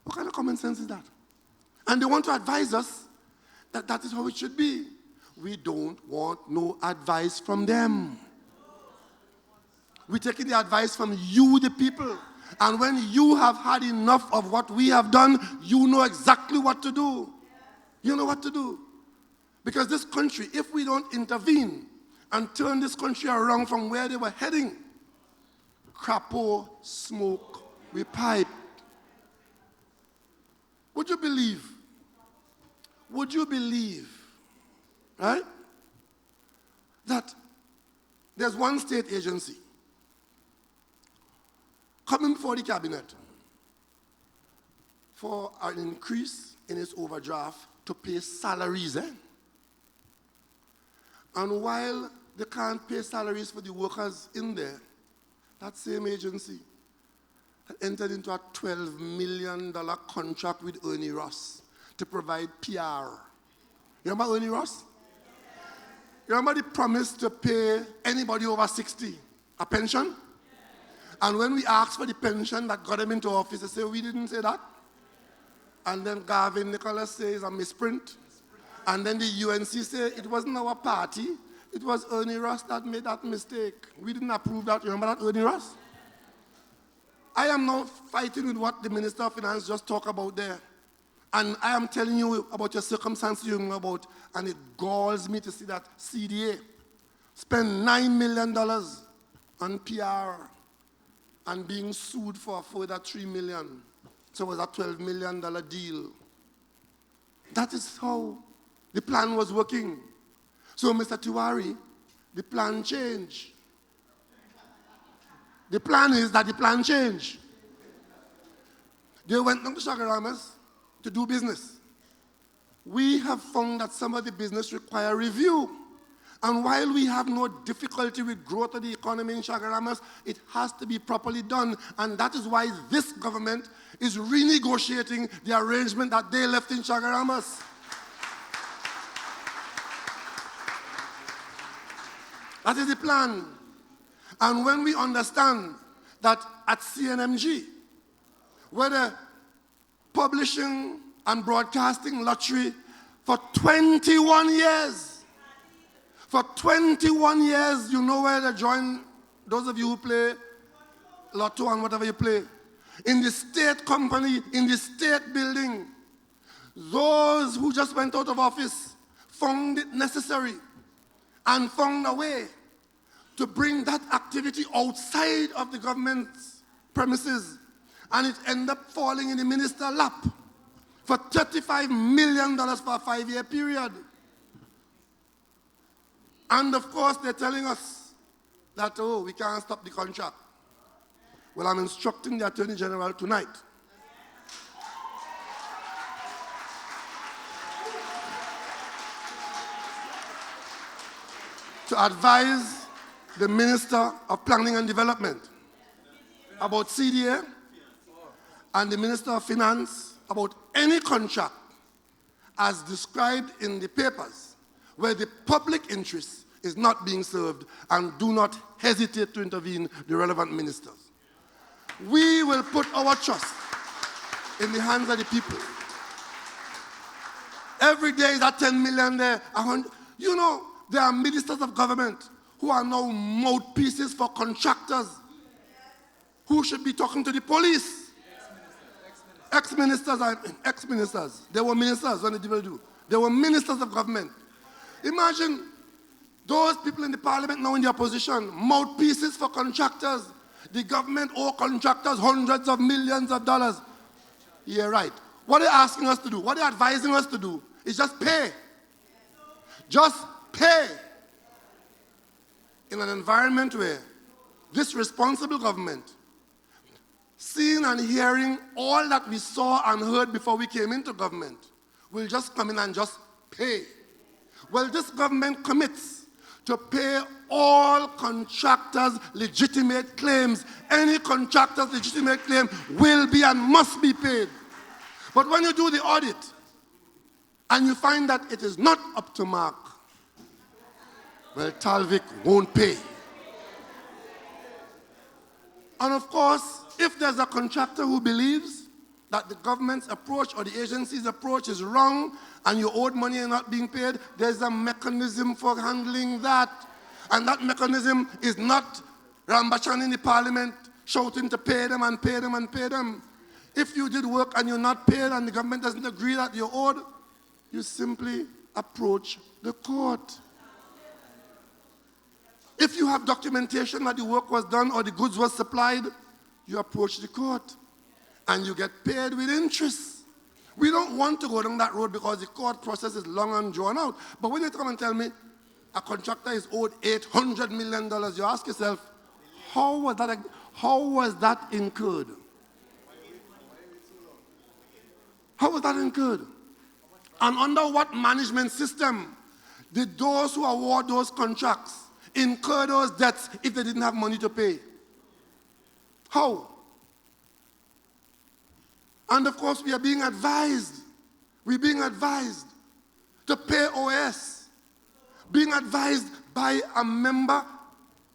Speaker 1: What kind of common sense is that? And they want to advise us that that is how it should be. We don't want no advice from them. We're taking the advice from you, the people. And when you have had enough of what we have done, you know exactly what to do. You know what to do. Because this country, if we don't intervene and turn this country around from where they were heading, crapo, smoke, we pipe. Would you believe, right, that there's one state agency coming before the cabinet for an increase in its overdraft to pay salaries, And while they can't pay salaries for the workers in there, that same agency had entered into a $12 million contract with Ernie Ross to provide PR. You remember Ernie Ross? You remember the promise to pay anybody over 60 a pension? And when we asked for the pension that got him into office, they say, we didn't say that. And then Gavin Nicholas says a misprint. And then the UNC say it wasn't our party, it was Ernie Ross that made that mistake. We didn't approve that. Remember that, Ernie Ross? I am now fighting with what the Minister of Finance just talked about there. And I am telling you about your circumstances you know about, and it galls me to see that CDA spend $9 million on PR and being sued for a further $3 million. So it was a $12 million deal. That is how the plan was working. So, Mr. Tiwari, the plan changed. The plan is that the plan changed. They went down to Shagaramas to do business. We have found that some of the business require review. And while we have no difficulty with growth of the economy in Shagaramas, it has to be properly done. And that is why this government is renegotiating the arrangement that they left in Shagaramas. That is the plan. And when we understand that at CNMG, where the publishing and broadcasting lottery for 21 years, for 21 years, you know where they join, those of you who play lotto and whatever you play, in the state company, in the state building, those who just went out of office found it necessary and found a way to bring that activity outside of the government's premises, and it ended up falling in the minister's lap for $35 million for a 5-year period. And of course, they're telling us that, oh, we can't stop the contract. Well, I'm instructing the Attorney General tonight to advise the Minister of Planning and Development about CDA and the Minister of Finance about any contract as described in the papers where the public interest is not being served, and do not hesitate to intervene, the relevant ministers. We will put our trust in the hands of the people. Every day is that 10 million there. You know, there are ministers of government who are now mouthpieces for contractors who should be talking to the police. Ex-ministers. They were ministers when they did do. They were ministers of government. Imagine those people in the parliament now in the opposition, mouthpieces for contractors. The government owe contractors hundreds of millions of dollars. Yeah, right. What they're asking us to do, what they're advising us to do, is just pay. Just pay. In an environment where this responsible government, seeing and hearing all that we saw and heard before we came into government, will just come in and just pay. Well, this government commits to pay all contractors' legitimate claims. Any contractor's legitimate claim will be and must be paid. But when you do the audit and you find that it is not up to mark, well, Talvik won't pay. And of course, if there's a contractor who believes that the government's approach or the agency's approach is wrong and you owed money and not being paid, there's a mechanism for handling that. And that mechanism is not Rambachan in the parliament shouting to pay them and pay them and pay them. If you did work and you're not paid and the government doesn't agree that you're owed, you simply approach the court. If you have documentation that the work was done or the goods were supplied, you approach the court and you get paid with interest. We don't want to go down that road because the court process is long and drawn out. But when you come and tell me a contractor is owed $800 million, you ask yourself, how was that incurred? How was that incurred? And under what management system did those who award those contracts incur those debts if they didn't have money to pay? How? And of course, we are being advised. We're being advised to pay OS. being advised by a member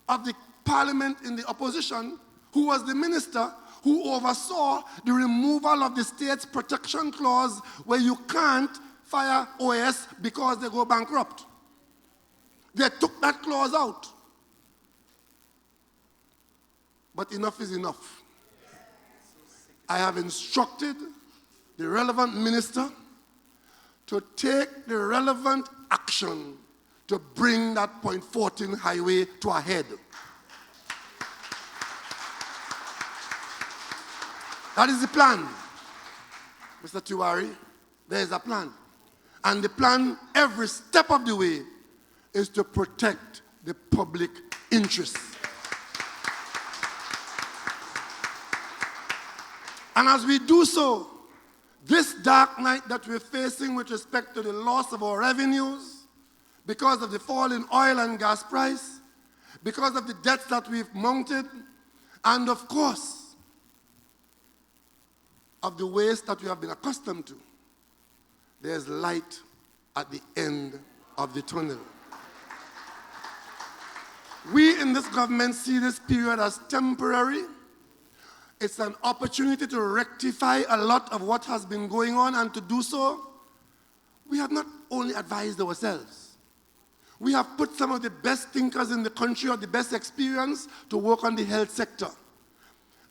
Speaker 1: of the parliament in the opposition who was the minister who oversaw the removal of the state's protection clause where you can't fire OAS because they go bankrupt. They took that clause out. But enough is enough. I have instructed the relevant minister to take the relevant action to bring that Point 14 highway to a head. That is the plan. Mr. Tiwari, there is a plan. And the plan, every step of the way, is to protect the public interest. And as we do so, this dark night that we're facing with respect to the loss of our revenues, because of the fall in oil and gas price, because of the debts that we've mounted, and of course, of the waste that we have been accustomed to, there's light at the end of the tunnel. We in this government see this period as temporary. It's an opportunity to rectify a lot of what has been going on, and to do so, we have not only advised ourselves. We have put some of the best thinkers in the country or the best experience to work on the health sector.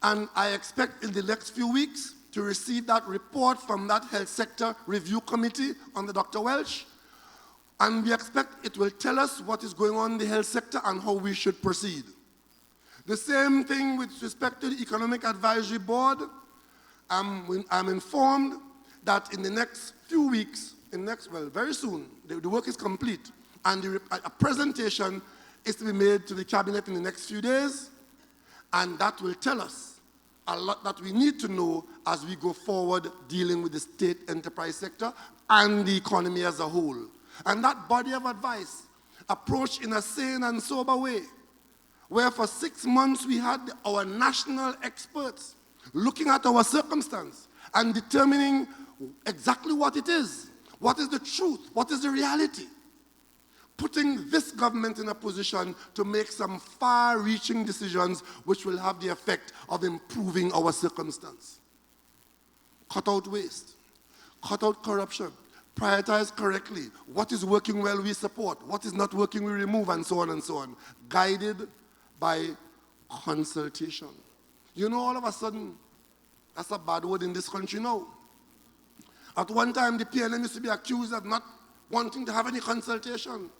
Speaker 1: And I expect in the next few weeks to receive that report from that health sector review committee under Dr. Welch. And we expect it will tell us what is going on in the health sector and how we should proceed. The same thing with respect to the Economic Advisory Board. I'm informed that in the next few weeks, very soon, the work is complete, and a presentation is to be made to the cabinet in the next few days, and that will tell us a lot that we need to know as we go forward dealing with the state enterprise sector and the economy as a whole. And that body of advice, approached in a sane and sober way, where for 6 months we had our national experts looking at our circumstance and determining exactly what it is the truth, what is the reality, putting this government in a position to make some far-reaching decisions which will have the effect of improving our circumstance. Cut out waste, cut out corruption, prioritize correctly. What is working well, we support. What is not working, we remove, and so on, guided by consultation. You know, all of a sudden, that's a bad word in this country now. At one time, the PNM used to be accused of not wanting to have any consultation.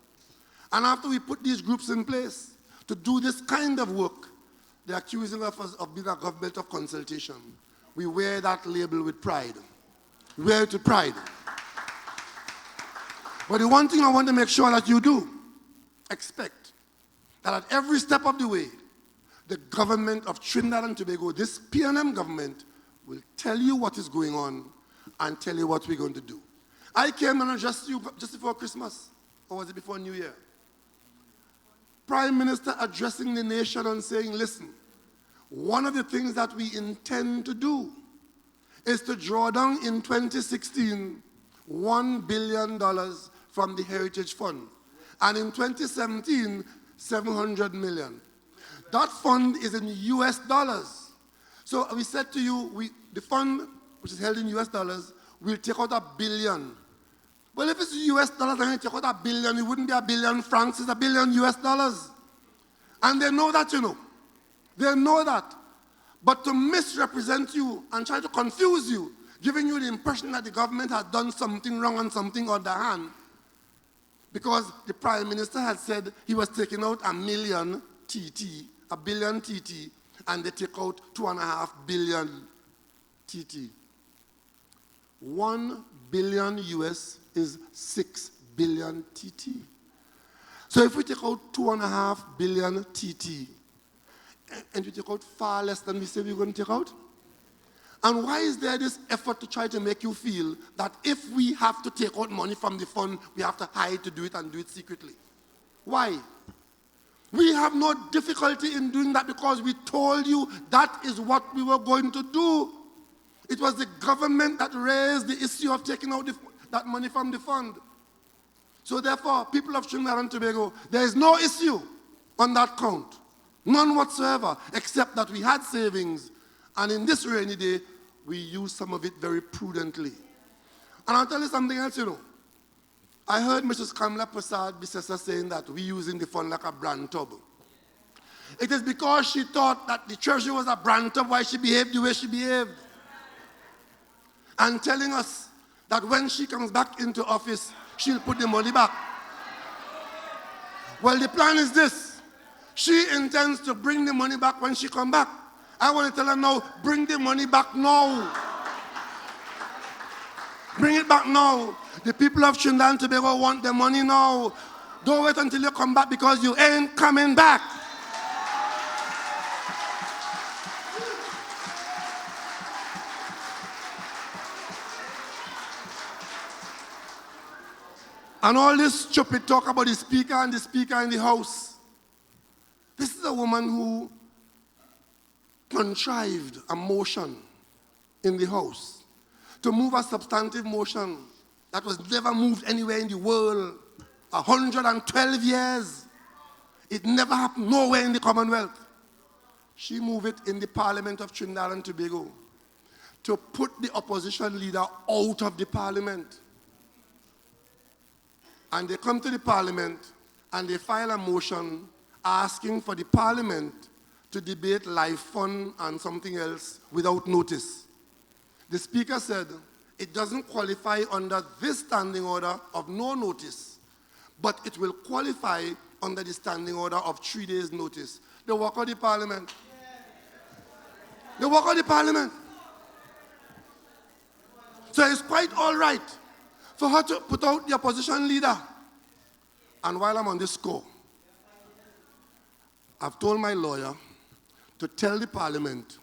Speaker 1: And after we put these groups in place to do this kind of work, they're accusing us of being a government of consultation. We wear that label with pride. We wear it with pride. But the one thing I want to make sure that you do, expect that at every step of the way, the government of Trinidad and Tobago, this PNM government, will tell you what is going on and tell you what we're going to do. I came and addressed you just before Christmas, or was it before New Year? Prime Minister addressing the nation and saying, listen, one of the things that we intend to do is to draw down in 2016 $1 billion from the Heritage Fund. And in 2017, $700 million. That fund is in US dollars. So we said to you, the fund, which is held in US dollars, will take out $1 billion. Well, if it's US dollars and you take out $1 billion, it wouldn't be $1 billion francs, it's $1 billion US dollars. And they know that, you know. They know that. But to misrepresent you and try to confuse you, giving you the impression that the government had done something wrong and something underhand, because the Prime Minister had said he was taking out $1 million TT, $1 billion TT, and they take out $2.5 billion TT. 1 billion US is 6 billion TT. So if we take out 2.5 billion TT, and we take out far less than we say we're going to take out, and why is there this effort to try to make you feel that if we have to take out money from the fund, we have to hide to do it and do it secretly? Why? We have no difficulty in doing that because we told you that is what we were going to do. It was the government that raised the issue of taking out that money from the fund. So therefore, people of Trinidad and Tobago, there is no issue on that count. None whatsoever, except that we had savings, and in this rainy day, we used some of it very prudently. And I'll tell you something else, you know. I heard Mrs. Kamla Prasad Bisesa saying that we using the fund like a brand tub. It is because she thought that the treasury was a brand tub why she behaved the way she behaved. And telling us that when she comes back into office, she'll put the money back. Well, the plan is this. She intends to bring the money back when she comes back. I want to tell her now, bring the money back now. Bring it back now. The people of Trinidad and Tobago want the money now. Don't wait until you come back because you ain't coming back. And all this stupid talk about the speaker and the speaker in the house. This is a woman who contrived a motion in the house to move a substantive motion that was never moved anywhere in the world. 112 years. It never happened nowhere in the Commonwealth. She moved it in the Parliament of Trinidad and Tobago to put the opposition leader out of the Parliament. And they come to the Parliament and they file a motion asking for the Parliament to debate life fund and something else without notice. The Speaker said it doesn't qualify under this standing order of no notice, but it will qualify under the standing order of 3 days notice. The work of the Parliament. The work of the Parliament. So it's quite all right for her to put out the opposition leader. And while I'm on this score, I've told my lawyer to tell the Parliament,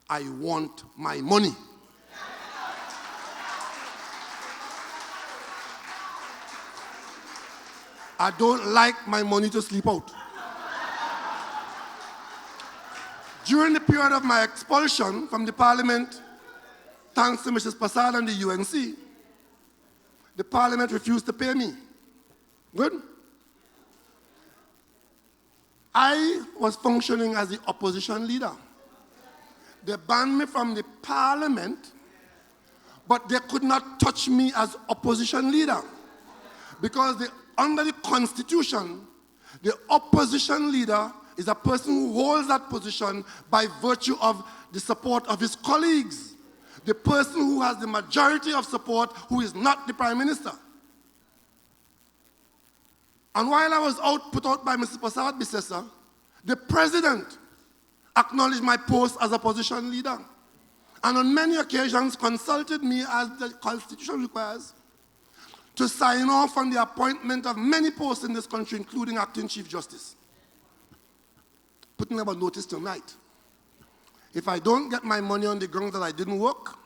Speaker 1: I want my money. I don't like my money to sleep out. During the period of my expulsion from the Parliament, thanks to Mrs. Prasad and the UNC, the Parliament refused to pay me. Good? I was functioning as the opposition leader. They banned me from the Parliament, but they could not touch me as opposition leader. Because under the Constitution, the opposition leader is a person who holds that position by virtue of the support of his colleagues. The person who has the majority of support who is not the Prime Minister. And while I was put out by Mr. Prasad Bisesa, the President acknowledged my post as opposition leader. And on many occasions consulted me, as the Constitution requires, to sign off on the appointment of many posts in this country, including Acting Chief Justice. Putting them on notice tonight. If I don't get my money on the ground that I didn't work,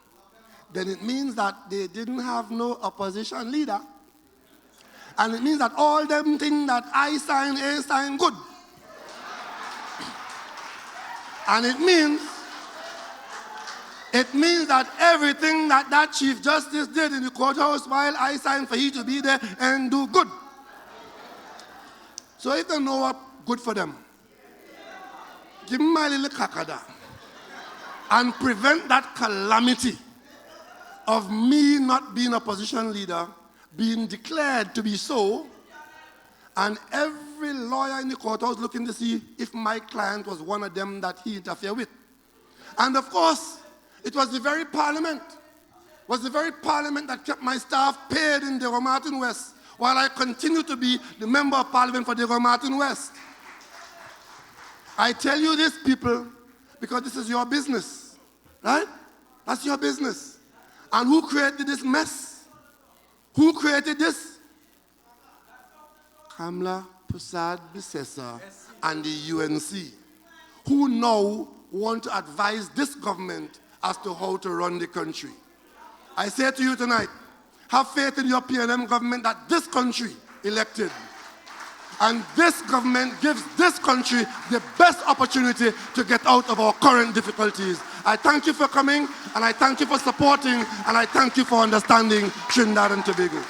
Speaker 1: then it means that they didn't have no opposition leader. And it means that all them things that I sign ain't signed good. And it means that everything that Chief Justice did in the courthouse while I signed for he to be there and do good. So if they know what good for them, give me my little kakada and prevent that calamity of me not being opposition leader being declared to be so, and every lawyer in the courthouse looking to see if my client was one of them that he interfered with. And of course, it was the very Parliament that kept my staff paid in the Martin West, while I continue to be the Member of Parliament for the Martin West. I tell you this, people, because this is your business, right? That's your business. And who created this mess? Who created this? Kamla Prasad Bisesa and the UNC, who now want to advise this government as to how to run the country. I say to you tonight, have faith in your PNM government that this country elected. And this government gives this country the best opportunity to get out of our current difficulties. I thank you for coming, and I thank you for supporting, and I thank you for understanding Trinidad and Tobago.